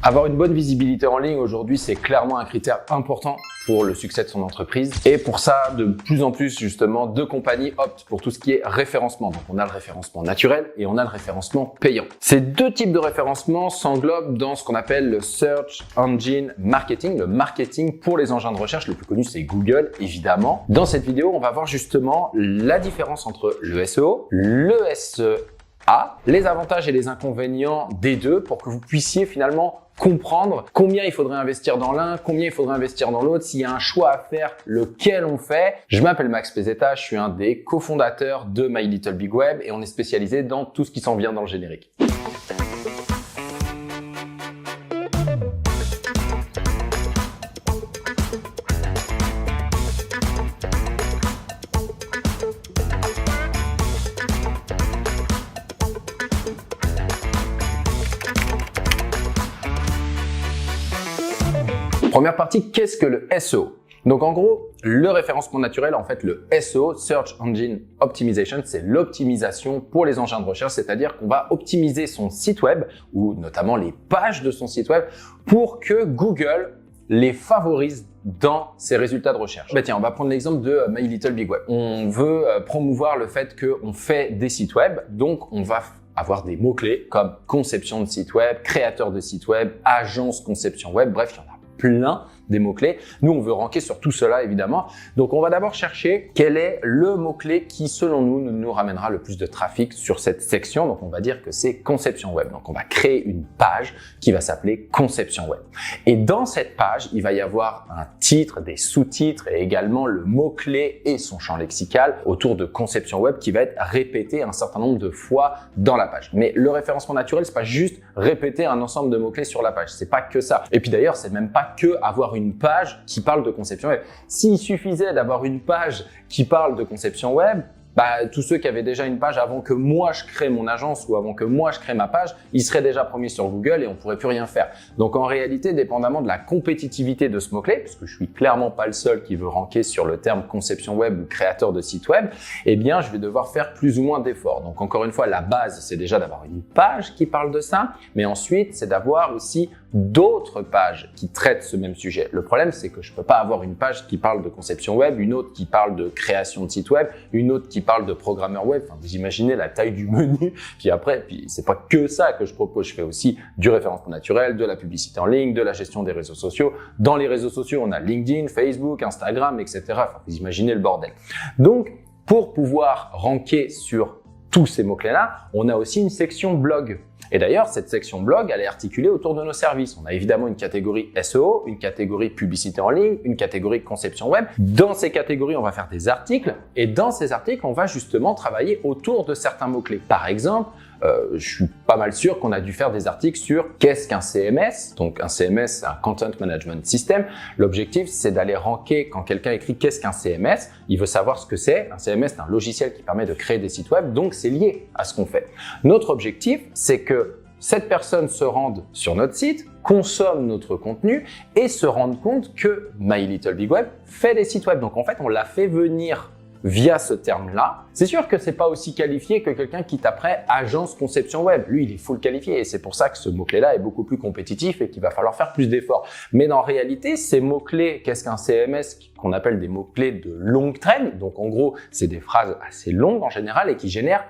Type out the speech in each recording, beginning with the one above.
Avoir une bonne visibilité en ligne aujourd'hui, c'est clairement un critère important pour le succès de son entreprise. Et pour ça, de plus en plus, justement, de compagnies optent pour tout ce qui est référencement. Donc, on a le référencement naturel et on a le référencement payant. Ces deux types de référencement s'englobent dans ce qu'on appelle le Search Engine Marketing, le marketing pour les engins de recherche. Le plus connu, c'est Google, évidemment. Dans cette vidéo, on va voir justement la différence entre le SEO, le SEA, les avantages et les inconvénients des deux pour que vous puissiez finalement comprendre combien il faudrait investir dans l'un, combien il faudrait investir dans l'autre, s'il y a un choix à faire, lequel on fait. Je m'appelle Max Pezzetta, je suis un des cofondateurs de My Little Big Web et on est spécialisé dans tout ce qui s'en vient dans le générique. Première partie, qu'est-ce que le SEO? Donc en gros, le référencement naturel, en fait le SEO, Search Engine Optimization, c'est l'optimisation pour les engins de recherche, c'est-à-dire qu'on va optimiser son site web ou notamment les pages de son site web pour que Google les favorise dans ses résultats de recherche. Tiens, on va prendre l'exemple de My Little Big Web. On veut promouvoir le fait qu'on fait des sites web, donc on va avoir des mots-clés comme conception de site web, créateur de site web, agence conception web, bref, il y en a plein des mots-clés. Nous, on veut ranker sur tout cela, évidemment. Donc, on va d'abord chercher quel est le mot-clé qui, selon nous, nous ramènera le plus de trafic sur cette section. Donc, on va dire que c'est conception web. Donc, on va créer une page qui va s'appeler conception web. Et dans cette page, il va y avoir un titre, des sous-titres et également le mot-clé et son champ lexical autour de conception web qui va être répété un certain nombre de fois dans la page. Mais le référencement naturel, c'est pas juste répéter un ensemble de mots-clés sur la page. C'est pas que ça. Et puis d'ailleurs, c'est même pas que avoir une page qui parle de conception web. S'il suffisait d'avoir une page qui parle de conception web, tous ceux qui avaient déjà une page avant que moi je crée mon agence ou avant que moi je crée ma page, ils seraient déjà premiers sur Google et on pourrait plus rien faire. Donc en réalité, dépendamment de la compétitivité de ce mot-clé, parce que je suis clairement pas le seul qui veut ranker sur le terme conception web ou créateur de site web, eh bien je vais devoir faire plus ou moins d'efforts. Donc encore une fois, la base, c'est déjà d'avoir une page qui parle de ça, mais ensuite, c'est d'avoir aussi d'autres pages qui traitent ce même sujet. Le problème, c'est que je peux pas avoir une page qui parle de conception web, une autre qui parle de création de site web, une autre qui parle de programmeur web. Enfin, vous imaginez la taille du menu. Puis c'est pas que ça que je propose. Je fais aussi du référencement naturel, de la publicité en ligne, de la gestion des réseaux sociaux. Dans les réseaux sociaux, on a LinkedIn, Facebook, Instagram, etc. Enfin, vous imaginez le bordel. Donc, pour pouvoir ranker sur tous ces mots-clés-là, on a aussi une section blog. Et d'ailleurs, cette section blog, elle est articulée autour de nos services. On a évidemment une catégorie SEO, une catégorie publicité en ligne, une catégorie conception web. Dans ces catégories, on va faire des articles et dans ces articles, on va justement travailler autour de certains mots-clés. Par exemple, je suis pas mal sûr qu'on a dû faire des articles sur qu'est-ce qu'un CMS. Donc un CMS, c'est un Content Management System. L'objectif, c'est d'aller ranker quand quelqu'un écrit qu'est-ce qu'un CMS. Il veut savoir ce que c'est. Un CMS, c'est un logiciel qui permet de créer des sites web, donc c'est lié à ce qu'on fait. Notre objectif, c'est que cette personne se rende sur notre site, consomme notre contenu et se rende compte que My Little Big Web fait des sites web. Donc en fait, on l'a fait venir via ce terme-là. C'est sûr que c'est pas aussi qualifié que quelqu'un qui taperait agence conception web. Lui, il est full qualifié et c'est pour ça que ce mot-clé-là est beaucoup plus compétitif et qu'il va falloir faire plus d'efforts. Mais en réalité, ces mots-clés, qu'est-ce qu'un CMS qu'on appelle des mots-clés de longue traîne. Donc en gros, c'est des phrases assez longues en général et qui génèrent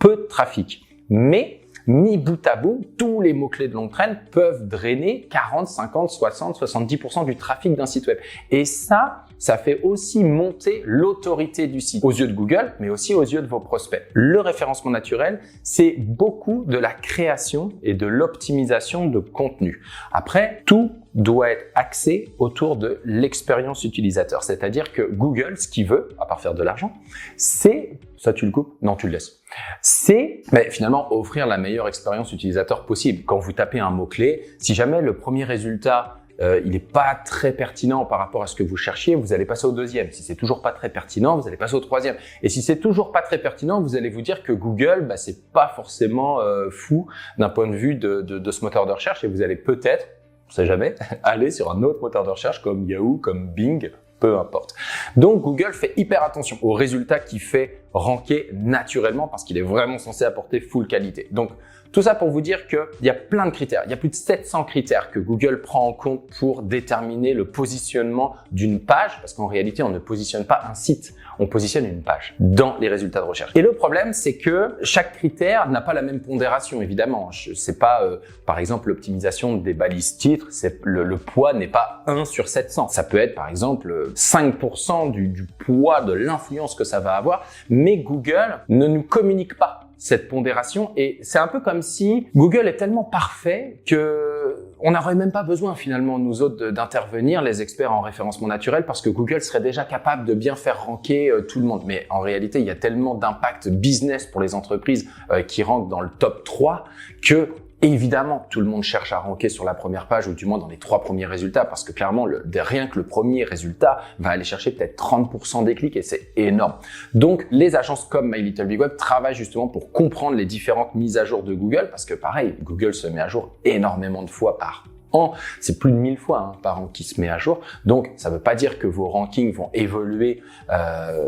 peu de trafic. Mais mis bout à bout, tous les mots-clés de longue traîne peuvent drainer 40, 50, 60, 70% du trafic d'un site web. Et ça fait aussi monter l'autorité du site aux yeux de Google, mais aussi aux yeux de vos prospects. Le référencement naturel, c'est beaucoup de la création et de l'optimisation de contenu. Après, tout doit être axé autour de l'expérience utilisateur. C'est-à-dire que Google, ce qu'il veut, à part faire de l'argent, c'est... Ça, tu le coupes? Non, tu le laisses. C'est finalement offrir la meilleure expérience utilisateur possible. Quand vous tapez un mot-clé, si jamais le premier résultat il n'est pas très pertinent par rapport à ce que vous cherchiez, vous allez passer au deuxième. Si c'est toujours pas très pertinent, vous allez passer au troisième. Et si c'est toujours pas très pertinent, vous allez vous dire que Google, c'est pas forcément fou d'un point de vue de ce moteur de recherche et vous allez peut-être, on sait jamais, aller sur un autre moteur de recherche comme Yahoo, comme Bing, peu importe. Donc Google fait hyper attention aux résultats qu'il fait ranker naturellement parce qu'il est vraiment censé apporter full qualité. Donc Tout ça pour vous dire qu'il y a plein de critères. Il y a plus de 700 critères que Google prend en compte pour déterminer le positionnement d'une page, parce qu'en réalité, on ne positionne pas un site, on positionne une page dans les résultats de recherche. Et le problème, c'est que chaque critère n'a pas la même pondération, évidemment. C'est pas, par exemple, l'optimisation des balises titres, le poids n'est pas 1 sur 700. Ça peut être, par exemple, 5% du poids de l'influence que ça va avoir, mais Google ne nous communique pas cette pondération, et c'est un peu comme si Google est tellement parfait que on n'aurait même pas besoin finalement nous autres d'intervenir, les experts en référencement naturel, parce que Google serait déjà capable de bien faire ranker tout le monde. Mais en réalité, il y a tellement d'impact business pour les entreprises qui rankent dans le top 3 que évidemment, tout le monde cherche à ranker sur la première page ou du moins dans les 3 premiers résultats, parce que clairement, rien que le premier résultat va aller chercher peut-être 30% des clics, et c'est énorme. Donc, les agences comme My Little Big Web travaillent justement pour comprendre les différentes mises à jour de Google, parce que pareil, Google se met à jour énormément de fois par an. C'est plus de 1000 fois par an qui se met à jour. Donc, ça ne veut pas dire que vos rankings vont évoluer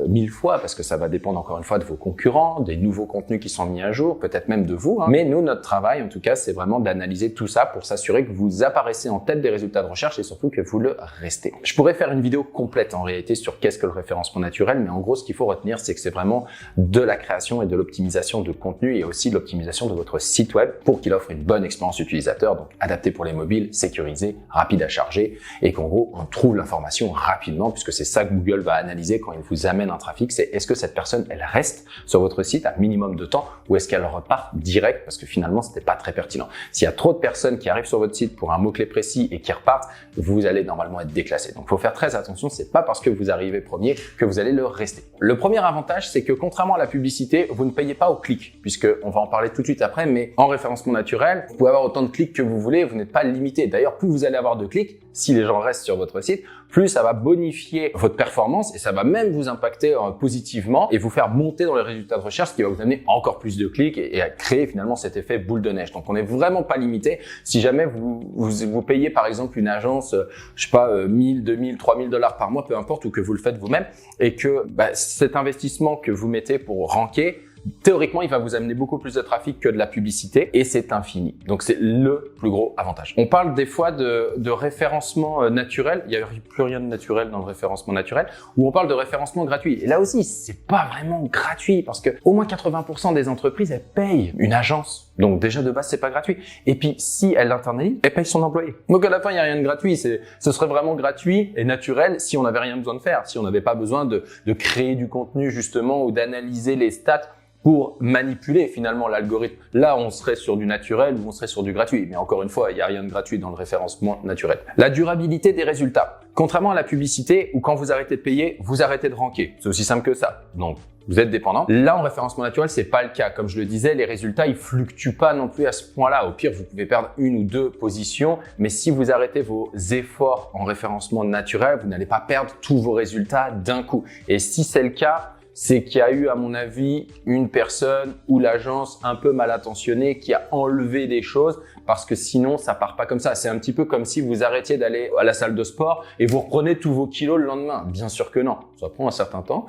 1000 fois, parce que ça va dépendre encore une fois de vos concurrents, des nouveaux contenus qui sont mis à jour, peut-être même de vous. Mais nous, notre travail, en tout cas, c'est vraiment d'analyser tout ça pour s'assurer que vous apparaissez en tête des résultats de recherche et surtout que vous le restez. Je pourrais faire une vidéo complète en réalité sur qu'est-ce que le référencement naturel, mais en gros, ce qu'il faut retenir, c'est que c'est vraiment de la création et de l'optimisation de contenu et aussi de l'optimisation de votre site web pour qu'il offre une bonne expérience utilisateur, donc adapté pour les mobiles, sécurisé, rapide à charger, et qu'en gros, on trouve l'information rapidement, puisque c'est ça que Google va analyser quand il vous amène un trafic, c'est est-ce que cette personne, elle reste sur votre site un minimum de temps, ou est-ce qu'elle repart direct, parce que finalement, c'était pas très pertinent. S'il y a trop de personnes qui arrivent sur votre site pour un mot-clé précis et qui repartent, vous allez normalement être déclassé. Donc, il faut faire très attention, c'est pas parce que vous arrivez premier que vous allez le rester. Le premier avantage, c'est que contrairement à la publicité, vous ne payez pas au clic, puisque on va en parler tout de suite après, mais en référencement naturel, vous pouvez avoir autant de clics que vous voulez, vous n'êtes pas limité. D'ailleurs, plus vous allez avoir de clics, si les gens restent sur votre site, plus ça va bonifier votre performance et ça va même vous impacter positivement et vous faire monter dans les résultats de recherche, ce qui va vous amener encore plus de clics et à créer finalement cet effet boule de neige. Donc, on n'est vraiment pas limité. Si jamais vous payez par exemple une agence, je sais pas, 1000, 2000, 3000 $ par mois, peu importe, ou que vous le faites vous-même, et que cet investissement que vous mettez pour ranker, théoriquement, il va vous amener beaucoup plus de trafic que de la publicité et c'est infini. Donc, c'est le plus gros avantage. On parle des fois de référencement naturel. Il n'y a plus rien de naturel dans le référencement naturel, ou on parle de référencement gratuit. Et là aussi, c'est pas vraiment gratuit parce que au moins 80% des entreprises, elles payent une agence. Donc, déjà de base, c'est pas gratuit. Et puis, si elle l'internalise, elle paye son employé. Donc, à la fin, il n'y a rien de gratuit. Ce serait vraiment gratuit et naturel si on n'avait rien besoin de faire, si on n'avait pas besoin de créer du contenu justement ou d'analyser les stats pour manipuler finalement l'algorithme. Là, on serait sur du naturel ou on serait sur du gratuit. Mais encore une fois, il n'y a rien de gratuit dans le référencement naturel. La durabilité des résultats. Contrairement à la publicité où quand vous arrêtez de payer, vous arrêtez de ranker. C'est aussi simple que ça. Donc, vous êtes dépendant. Là, en référencement naturel, c'est pas le cas. Comme je le disais, les résultats, ils fluctuent pas non plus à ce point-là. Au pire, vous pouvez perdre 1 ou 2 positions. Mais si vous arrêtez vos efforts en référencement naturel, vous n'allez pas perdre tous vos résultats d'un coup. Et si c'est le cas, c'est qu'il y a eu, à mon avis, une personne ou l'agence un peu mal intentionnée qui a enlevé des choses parce que sinon, ça part pas comme ça. C'est un petit peu comme si vous arrêtiez d'aller à la salle de sport et vous reprenez tous vos kilos le lendemain. Bien sûr que non. Ça prend un certain temps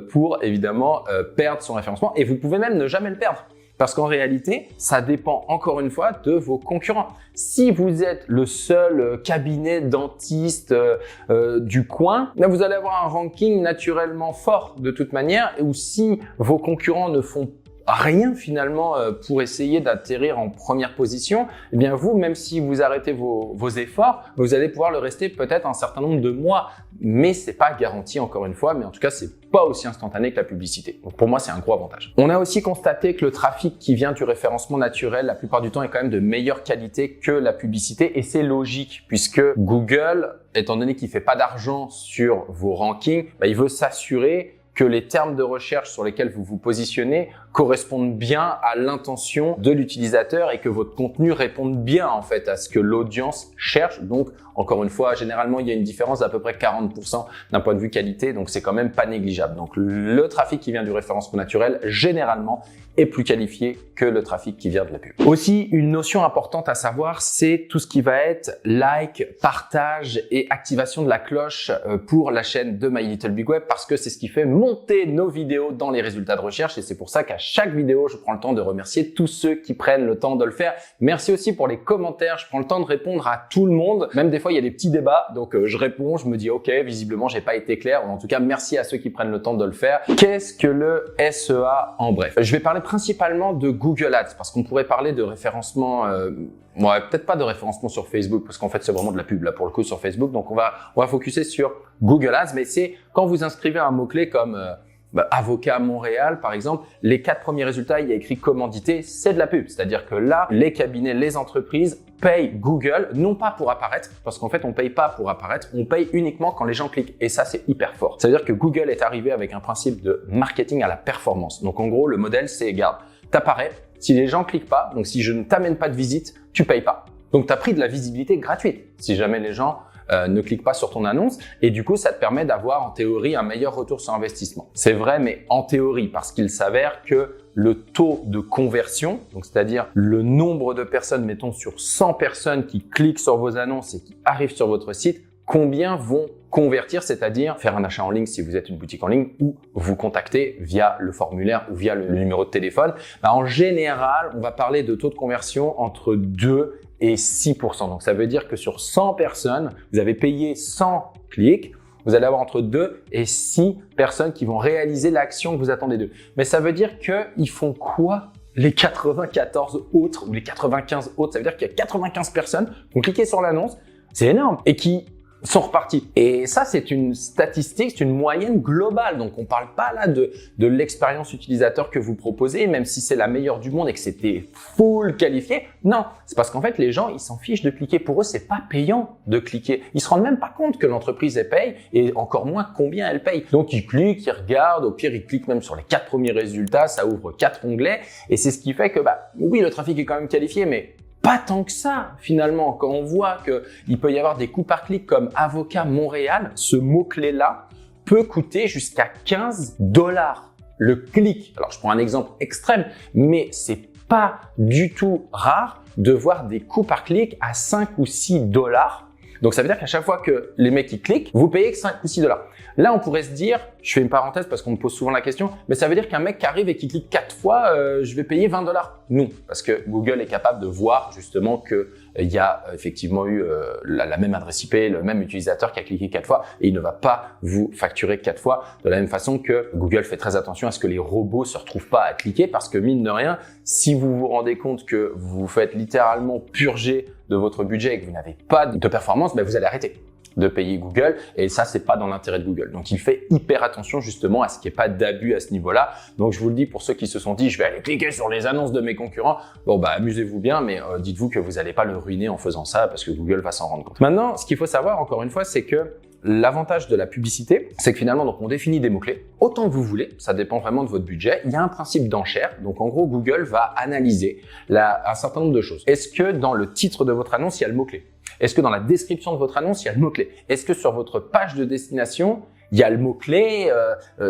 pour évidemment perdre son référencement et vous pouvez même ne jamais le perdre. Parce qu'en réalité, ça dépend encore une fois de vos concurrents. Si vous êtes le seul cabinet dentiste du coin, là, vous allez avoir un ranking naturellement fort de toute manière. Ou si vos concurrents ne font rien finalement pour essayer d'atterrir en première position, eh bien vous, même si vous arrêtez vos efforts, vous allez pouvoir le rester peut-être un certain nombre de mois, mais c'est pas garanti encore une fois, mais en tout cas c'est pas aussi instantané que la publicité. Donc pour moi c'est un gros avantage. On a aussi constaté que le trafic qui vient du référencement naturel, la plupart du temps est quand même de meilleure qualité que la publicité et c'est logique puisque Google, étant donné qu'il fait pas d'argent sur vos rankings, il veut s'assurer que les termes de recherche sur lesquels vous vous positionnez correspondent bien à l'intention de l'utilisateur et que votre contenu réponde bien en fait à ce que l'audience cherche. Donc encore une fois, généralement il y a une différence d'à peu près 40% d'un point de vue qualité, donc c'est quand même pas négligeable. Donc le trafic qui vient du référencement naturel généralement est plus qualifié que le trafic qui vient de la pub. Aussi, une notion importante à savoir, c'est tout ce qui va être like, partage et activation de la cloche pour la chaîne de My Little Big Web parce que c'est ce qui fait monter nos vidéos dans les résultats de recherche et c'est pour ça qu'à chaque vidéo, je prends le temps de remercier tous ceux qui prennent le temps de le faire. Merci aussi pour les commentaires. Je prends le temps de répondre à tout le monde. Même des fois, il y a des petits débats. Donc, je réponds, je me dis, OK, visiblement, j'ai pas été clair. Ou en tout cas, merci à ceux qui prennent le temps de le faire. Qu'est-ce que le SEA en bref? Je vais parler principalement de Google Ads parce qu'on pourrait parler de référencement, ouais, peut-être pas de référencement sur Facebook parce qu'en fait, c'est vraiment de la pub là pour le coup sur Facebook. Donc, on va focuser sur Google Ads, mais c'est quand vous inscrivez un mot-clé comme avocat Montréal, par exemple, les 4 premiers résultats, il y a écrit commandité, c'est de la pub. C'est-à-dire que là, les cabinets, les entreprises payent Google, non pas pour apparaître, parce qu'en fait, on paye pas pour apparaître, on paye uniquement quand les gens cliquent. Et ça, c'est hyper fort. Ça veut dire que Google est arrivé avec un principe de marketing à la performance. Donc, en gros, le modèle, c'est, regarde, t'apparais, si les gens cliquent pas, donc si je ne t'amène pas de visite, tu payes pas. Donc, tu as pris de la visibilité gratuite. Si jamais les gens ne cliquent pas sur ton annonce et du coup, ça te permet d'avoir en théorie un meilleur retour sur investissement. C'est vrai, mais en théorie, parce qu'il s'avère que le taux de conversion, donc c'est-à-dire le nombre de personnes, mettons sur 100 personnes qui cliquent sur vos annonces et qui arrivent sur votre site, combien vont convertir, c'est-à-dire faire un achat en ligne si vous êtes une boutique en ligne ou vous contacter via le formulaire ou via le numéro de téléphone. En général, on va parler de taux de conversion entre 2 et 6%. Donc, ça veut dire que sur 100 personnes, vous avez payé 100 clics, vous allez avoir entre 2 et 6 personnes qui vont réaliser l'action que vous attendez d'eux. Mais ça veut dire qu'ils font quoi les 94 autres ou les 95 autres? Ça veut dire qu'il y a 95 personnes qui ont cliqué sur l'annonce, c'est énorme, et qui sont repartis. Et ça, c'est une statistique, c'est une moyenne globale. Donc, on parle pas là de l'expérience utilisateur que vous proposez, même si c'est la meilleure du monde et que c'était full qualifié. Non, c'est parce qu'en fait, les gens, ils s'en fichent de cliquer. Pour eux, c'est pas payant de cliquer. Ils se rendent même pas compte que l'entreprise, elle paye et encore moins combien elle paye. Donc, ils cliquent, ils regardent. Au pire, ils cliquent même sur les 4 premiers résultats. Ça ouvre 4 onglets. Et c'est ce qui fait que, oui, le trafic est quand même qualifié, mais pas tant que ça, finalement. Quand on voit qu'il peut y avoir des coûts par clic comme avocat Montréal, ce mot-clé-là peut coûter jusqu'à 15 $ le clic. Alors, je prends un exemple extrême, mais c'est pas du tout rare de voir des coûts par clic à 5 ou 6 $. Donc, ça veut dire qu'à chaque fois que les mecs qui cliquent, vous payez que 5 ou 6 $. Là, on pourrait se dire, je fais une parenthèse parce qu'on me pose souvent la question, mais ça veut dire qu'un mec qui arrive et qui clique 4 fois, je vais payer 20 $. Non, parce que Google est capable de voir justement que il y a effectivement eu la même adresse IP, le même utilisateur qui a cliqué 4 fois et il ne va pas vous facturer 4 fois. De la même façon que Google fait très attention à ce que les robots se retrouvent pas à cliquer parce que mine de rien, si vous vous rendez compte que vous vous faites littéralement purger de votre budget et que vous n'avez pas de performance, vous allez arrêter de payer Google et ça, c'est pas dans l'intérêt de Google. Donc, il fait hyper attention justement à ce qu'il n'y ait pas d'abus à ce niveau-là. Donc, je vous le dis pour ceux qui se sont dit, je vais aller cliquer sur les annonces de mes concurrents. Bon, amusez-vous bien, mais dites-vous que vous n'allez pas le ruiner en faisant ça parce que Google va s'en rendre compte. Maintenant, ce qu'il faut savoir, encore une fois, c'est que l'avantage de la publicité, c'est que finalement, donc, on définit des mots-clés autant que vous voulez. Ça dépend vraiment de votre budget. Il y a un principe d'enchère. Donc, en gros, Google va analyser un certain nombre de choses. Est-ce que dans le titre de votre annonce, il y a le mot-clé? Est-ce que dans la description de votre annonce, il y a le mot-clé? Est-ce que sur votre page de destination, il y a le mot-clé?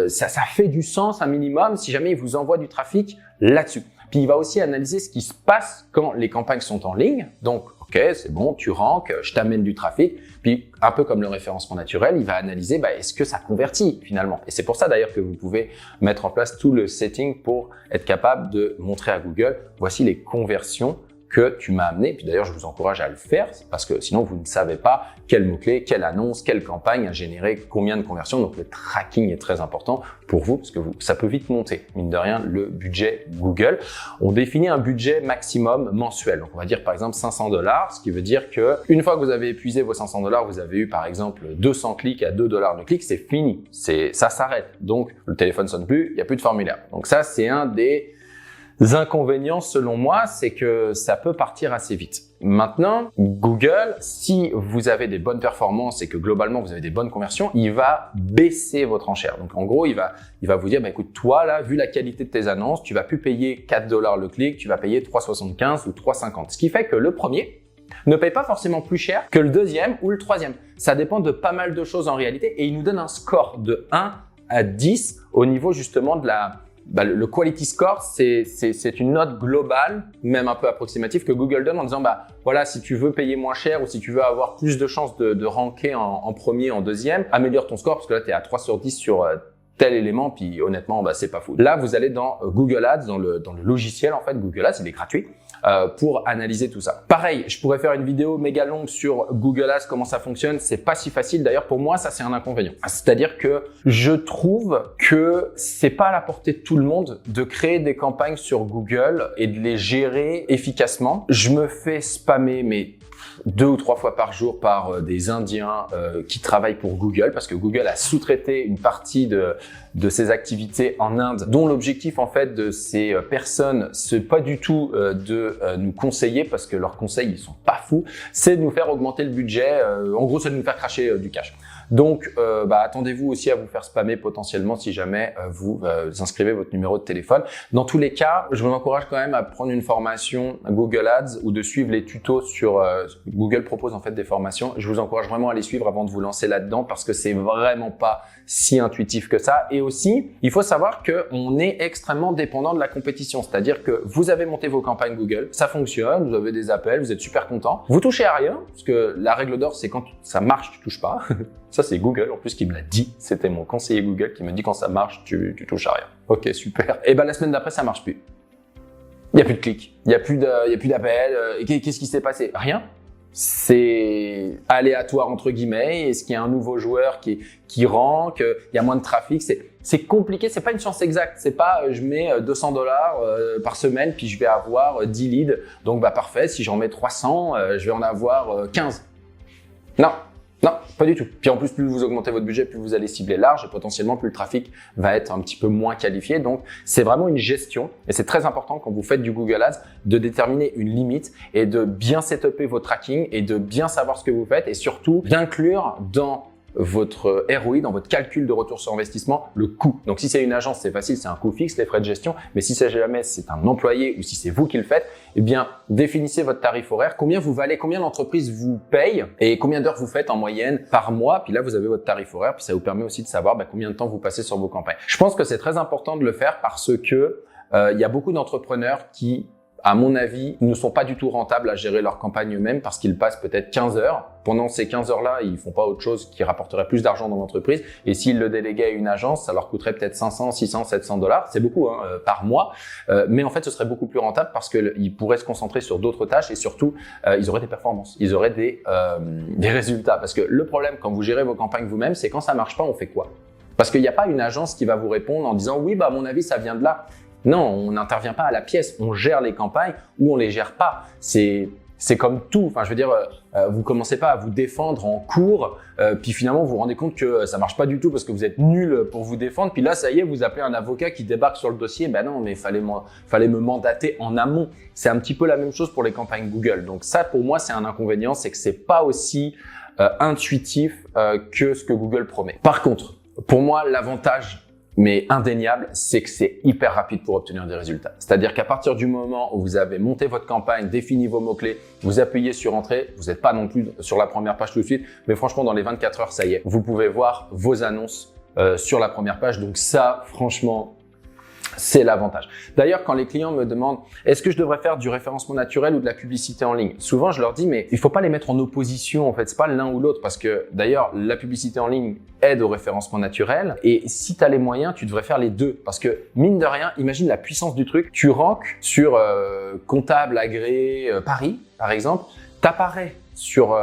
Ça fait du sens un minimum si jamais il vous envoie du trafic là-dessus. Puis, il va aussi analyser ce qui se passe quand les campagnes sont en ligne. Donc, OK, c'est bon, tu ranks, je t'amène du trafic. Puis, un peu comme le référencement naturel, il va analyser est-ce que ça convertit finalement. Et c'est pour ça d'ailleurs que vous pouvez mettre en place tout le setting pour être capable de montrer à Google, voici les conversions que tu m'as amené. Puis d'ailleurs, je vous encourage à le faire parce que sinon, vous ne savez pas quel mot-clé, quelle annonce, quelle campagne a généré combien de conversions. Donc, le tracking est très important pour vous parce que ça peut vite monter. Mine de rien, le budget Google. On définit un budget maximum mensuel. Donc, on va dire par exemple 500 $, ce qui veut dire que une fois que vous avez épuisé vos 500 $, vous avez eu par exemple 200 clics à 2 $ le clic, c'est fini. Ça s'arrête. Donc, le téléphone sonne plus, il n'y a plus de formulaire. Donc ça, c'est un des inconvénients selon moi, c'est que ça peut partir assez vite. Maintenant, Google, si vous avez des bonnes performances et que globalement vous avez des bonnes conversions, il va baisser votre enchère. Donc en gros, il va vous dire, écoute, toi là, vu la qualité de tes annonces, tu vas plus payer 4 $ le clic, tu vas payer 3,75 ou 3,50. Ce qui fait que le premier ne paye pas forcément plus cher que le deuxième ou le troisième. Ça dépend de pas mal de choses en réalité et il nous donne un score de 1 à 10 au niveau justement de le quality score, c'est une note globale, même un peu approximative, que Google donne en disant, voilà, si tu veux payer moins cher ou si tu veux avoir plus de chances de ranker en premier, en deuxième, améliore ton score parce que là, tu es à 3 sur 10 sur tel élément, puis honnêtement, c'est pas fou. Là, vous allez dans Google Ads, dans le logiciel en fait, Google Ads, il est gratuit, pour analyser tout ça. Pareil, je pourrais faire une vidéo méga longue sur Google Ads, comment ça fonctionne, c'est pas si facile. D'ailleurs, pour moi, ça c'est un inconvénient. C'est-à-dire que je trouve que c'est pas à la portée de tout le monde de créer des campagnes sur Google et de les gérer efficacement. Je me fais spammer, mais 2 ou 3 fois par jour par des Indiens qui travaillent pour Google, parce que Google a sous-traité une partie de ses activités en Inde, dont l'objectif en fait de ces personnes, c'est pas du tout de nous conseiller, parce que leurs conseils ils sont pas fous, c'est de nous faire augmenter le budget, en gros c'est de nous faire cracher du cash. Donc, attendez-vous aussi à vous faire spammer potentiellement si jamais vous inscrivez votre numéro de téléphone. Dans tous les cas, je vous encourage quand même à prendre une formation Google Ads ou de suivre les tutos sur Google propose en fait des formations. Je vous encourage vraiment à les suivre avant de vous lancer là-dedans, parce que c'est vraiment pas si intuitif que ça. Et aussi, il faut savoir que on est extrêmement dépendant de la compétition. C'est-à-dire que vous avez monté vos campagnes Google, ça fonctionne, vous avez des appels, vous êtes super content. Vous touchez à rien, parce que la règle d'or, c'est quand ça marche, tu touches pas. Ça, c'est Google, en plus, qui me l'a dit. C'était mon conseiller Google qui me dit quand ça marche, tu touches à rien. Ok, super. Et la semaine d'après, ça marche plus. Il n'y a plus de clics, il n'y a plus d'appels. Qu'est-ce qui s'est passé? Rien. C'est aléatoire, entre guillemets. Est-ce qu'il y a un nouveau joueur qui rank? Il y a moins de trafic. C'est compliqué. C'est pas une science exacte. C'est pas, je mets $200 par semaine, puis je vais avoir 10 leads. Donc, parfait. Si j'en mets 300, je vais en avoir 15. Non. Non, pas du tout. Puis en plus, plus vous augmentez votre budget, plus vous allez cibler large et potentiellement plus le trafic va être un petit peu moins qualifié. Donc, c'est vraiment une gestion et c'est très important quand vous faites du Google Ads de déterminer une limite et de bien setuper vos tracking et de bien savoir ce que vous faites et surtout d'inclure dans votre ROI, dans votre calcul de retour sur investissement, le coût. Donc, si c'est une agence, c'est facile, c'est un coût fixe, les frais de gestion. Mais si jamais c'est un employé ou si c'est vous qui le faites, eh bien, définissez votre tarif horaire, combien vous valez, combien l'entreprise vous paye et combien d'heures vous faites en moyenne par mois. Puis là, vous avez votre tarif horaire, puis ça vous permet aussi de savoir combien de temps vous passez sur vos campagnes. Je pense que c'est très important de le faire parce que il y a beaucoup d'entrepreneurs qui, à mon avis, ne sont pas du tout rentables à gérer leur campagne eux-mêmes parce qu'ils passent peut-être 15 heures. Pendant ces 15 heures-là, ils font pas autre chose qui rapporterait plus d'argent dans l'entreprise. Et s'ils le déléguaient à une agence, ça leur coûterait peut-être 500, 600, 700 $. C'est beaucoup par mois. Mais en fait, ce serait beaucoup plus rentable parce qu'ils pourraient se concentrer sur d'autres tâches et surtout, ils auraient des performances. Ils auraient des résultats. Parce que le problème, quand vous gérez vos campagnes vous-même, c'est quand ça marche pas, on fait quoi? Parce qu'il n'y a pas une agence qui va vous répondre en disant « Oui, à mon avis, ça vient de là ». Non, on n'intervient pas à la pièce, on gère les campagnes ou on les gère pas. C'est comme tout. Enfin, je veux dire, vous commencez pas à vous défendre en cours, puis finalement vous vous rendez compte que ça marche pas du tout parce que vous êtes nul pour vous défendre. Puis là, ça y est, vous appelez un avocat qui débarque sur le dossier. Non, mais fallait me mandater en amont. C'est un petit peu la même chose pour les campagnes Google. Donc ça, pour moi, c'est un inconvénient, c'est que c'est pas aussi intuitif que ce que Google promet. Par contre, pour moi, l'avantage mais indéniable, c'est que c'est hyper rapide pour obtenir des résultats. C'est-à-dire qu'à partir du moment où vous avez monté votre campagne, défini vos mots-clés, vous appuyez sur Entrée, vous n'êtes pas non plus sur la première page tout de suite, mais franchement, dans les 24 heures, ça y est, vous pouvez voir vos annonces sur la première page. Donc ça, franchement, c'est l'avantage. D'ailleurs, quand les clients me demandent « Est-ce que je devrais faire du référencement naturel ou de la publicité en ligne ?» Souvent, je leur dis « Mais il faut pas les mettre en opposition, en fait. C'est pas l'un ou l'autre parce que d'ailleurs, la publicité en ligne aide au référencement naturel et si tu as les moyens, tu devrais faire les deux parce que mine de rien, imagine la puissance du truc. Tu ranks sur comptable agréé Paris, par exemple, t'apparais sur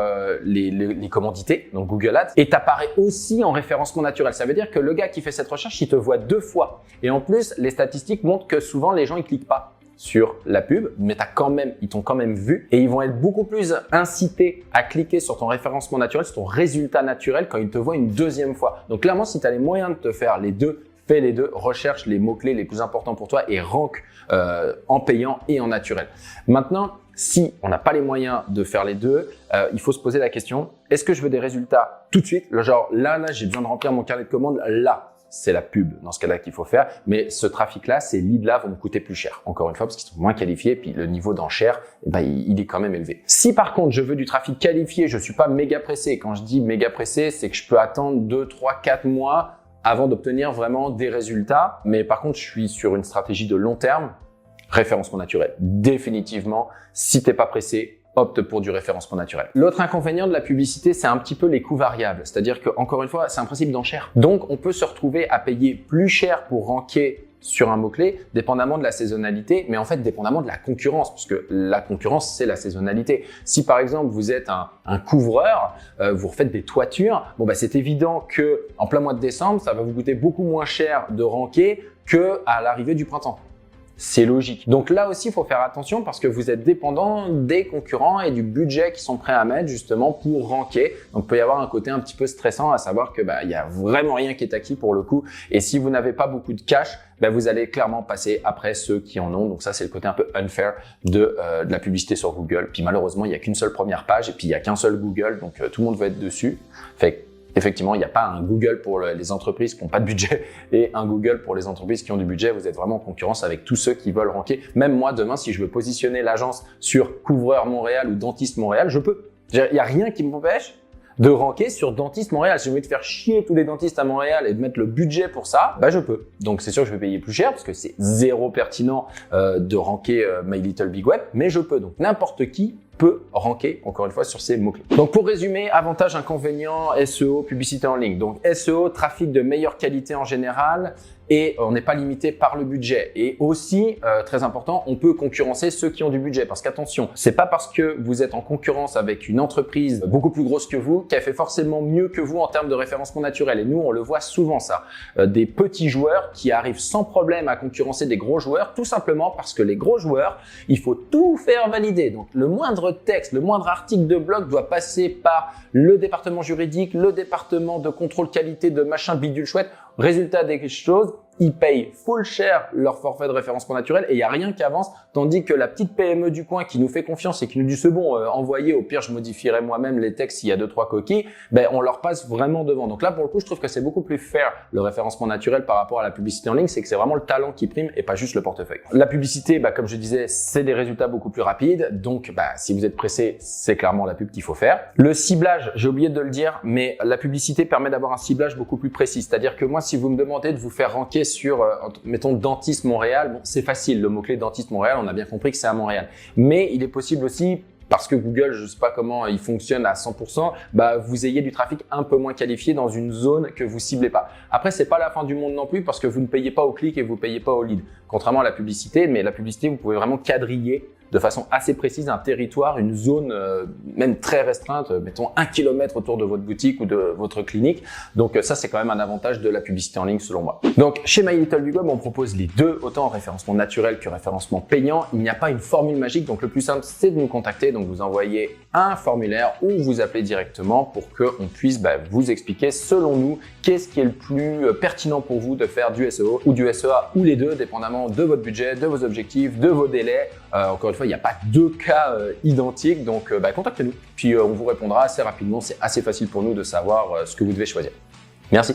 les commandités, donc Google Ads, et t'apparaît aussi en référencement naturel. Ça veut dire que le gars qui fait cette recherche, il te voit 2 fois. Et en plus, les statistiques montrent que souvent, les gens, ils cliquent pas sur la pub, mais ils t'ont quand même vu et ils vont être beaucoup plus incités à cliquer sur ton référencement naturel, sur ton résultat naturel quand ils te voient une 2e fois. Donc clairement, si tu as les moyens de te faire les deux, fais les deux, recherche les mots-clés les plus importants pour toi et rank en payant et en naturel. Maintenant, si on n'a pas les moyens de faire les deux, il faut se poser la question, est-ce que je veux des résultats tout de suite? Genre là, j'ai besoin de remplir mon carnet de commandes, là. C'est la pub dans ce cas-là qu'il faut faire. Mais ce trafic-là, ces leads-là vont me coûter plus cher. Encore une fois, parce qu'ils sont moins qualifiés, puis le niveau d'enchère, il est quand même élevé. Si par contre, je veux du trafic qualifié, je suis pas méga pressé. Quand je dis méga pressé, c'est que je peux attendre 2, 3, 4 mois avant d'obtenir vraiment des résultats. Mais par contre, je suis sur une stratégie de long terme. Référencement naturel. Définitivement, si t'es pas pressé, optent pour du référencement naturel. L'autre inconvénient de la publicité, c'est un petit peu les coûts variables. C'est-à-dire que, encore une fois, c'est un principe d'enchère. Donc, on peut se retrouver à payer plus cher pour ranker sur un mot-clé, dépendamment de la saisonnalité, mais en fait, dépendamment de la concurrence, parce que la concurrence, c'est la saisonnalité. Si, par exemple, vous êtes un couvreur, vous refaites des toitures, bon, bah, c'est évident que en plein mois de décembre, ça va vous coûter beaucoup moins cher de ranker que à l'arrivée du printemps. C'est logique. Donc là aussi, il faut faire attention parce que vous êtes dépendant des concurrents et du budget qu'ils sont prêts à mettre justement pour ranker. Donc, il peut y avoir un côté un petit peu stressant à savoir que il y a vraiment rien qui est acquis pour le coup. Et si vous n'avez pas beaucoup de cash, vous allez clairement passer après ceux qui en ont. Donc ça, c'est le côté un peu unfair de la publicité sur Google. Puis malheureusement, il n'y a qu'une seule première page et puis il n'y a qu'un seul Google. Donc tout le monde va être dessus. Fait effectivement, il n'y a pas un Google pour les entreprises qui n'ont pas de budget et un Google pour les entreprises qui ont du budget. Vous êtes vraiment en concurrence avec tous ceux qui veulent ranker. Même moi, demain, si je veux positionner l'agence sur Couvreur Montréal ou Dentiste Montréal, je peux. Il n'y a rien qui m'empêche de ranker sur Dentiste Montréal. Si j'ai envie de faire chier tous les dentistes à Montréal et de mettre le budget pour ça, je peux. Donc, c'est sûr que je vais payer plus cher parce que c'est zéro pertinent de ranker My Little Big Web, mais je peux. Donc, n'importe qui peut ranker, encore une fois, sur ces mots-clés. Donc, pour résumer, avantages, inconvénients, SEO, publicité en ligne. Donc, SEO, trafic de meilleure qualité en général et on n'est pas limité par le budget. Et aussi, très important, on peut concurrencer ceux qui ont du budget. Parce qu'attention, c'est pas parce que vous êtes en concurrence avec une entreprise beaucoup plus grosse que vous qu'elle fait forcément mieux que vous en termes de référencement naturel. Et nous, on le voit souvent ça. Des petits joueurs qui arrivent sans problème à concurrencer des gros joueurs, tout simplement parce que les gros joueurs, il faut tout faire valider. Donc, le moindre texte, le moindre article de blog doit passer par le département juridique, le département de contrôle qualité de machin bidule chouette. Résultat des choses, ils payent full cher leur forfait de référencement naturel et il n'y a rien qui avance, tandis que la petite PME du coin qui nous fait confiance et qui nous dit c'est bon, envoyez, au pire je modifierai moi-même les textes s'il y a 2-3 coquilles, on leur passe vraiment devant. Donc là pour le coup je trouve que c'est beaucoup plus fair le référencement naturel par rapport à la publicité en ligne, c'est que c'est vraiment le talent qui prime et pas juste le portefeuille. La publicité, comme je disais, c'est des résultats beaucoup plus rapides, donc si vous êtes pressé, c'est clairement la pub qu'il faut faire. Le ciblage, j'ai oublié de le dire, mais la publicité permet d'avoir un ciblage beaucoup plus précis, c'est-à-dire que moi si vous me demandez de vous faire ranker sur, mettons, Dentiste Montréal, c'est facile, le mot-clé Dentiste Montréal, on a bien compris que c'est à Montréal. Mais il est possible aussi, parce que Google, je sais pas comment il fonctionne à 100%, vous ayez du trafic un peu moins qualifié dans une zone que vous ciblez pas. Après, c'est pas la fin du monde non plus parce que vous ne payez pas au clic et vous payez pas au lead. Contrairement à la publicité, mais la publicité, vous pouvez vraiment quadriller de façon assez précise un territoire, une zone même très restreinte, mettons 1 kilomètre autour de votre boutique ou de votre clinique. Donc ça, c'est quand même un avantage de la publicité en ligne selon moi. Donc chez My Little Big Web, on propose les deux, autant en référencement naturel que référencement payant. Il n'y a pas une formule magique, donc le plus simple, c'est de nous contacter. Donc vous envoyez un formulaire ou vous appelez directement pour qu'on puisse vous expliquer selon nous qu'est-ce qui est le plus pertinent pour vous de faire du SEO ou du SEA ou les deux, dépendamment de votre budget, de vos objectifs, de vos délais. Encore une fois, il n'y a pas deux cas identiques, donc contactez-nous. Puis on vous répondra assez rapidement, c'est assez facile pour nous de savoir ce que vous devez choisir. Merci.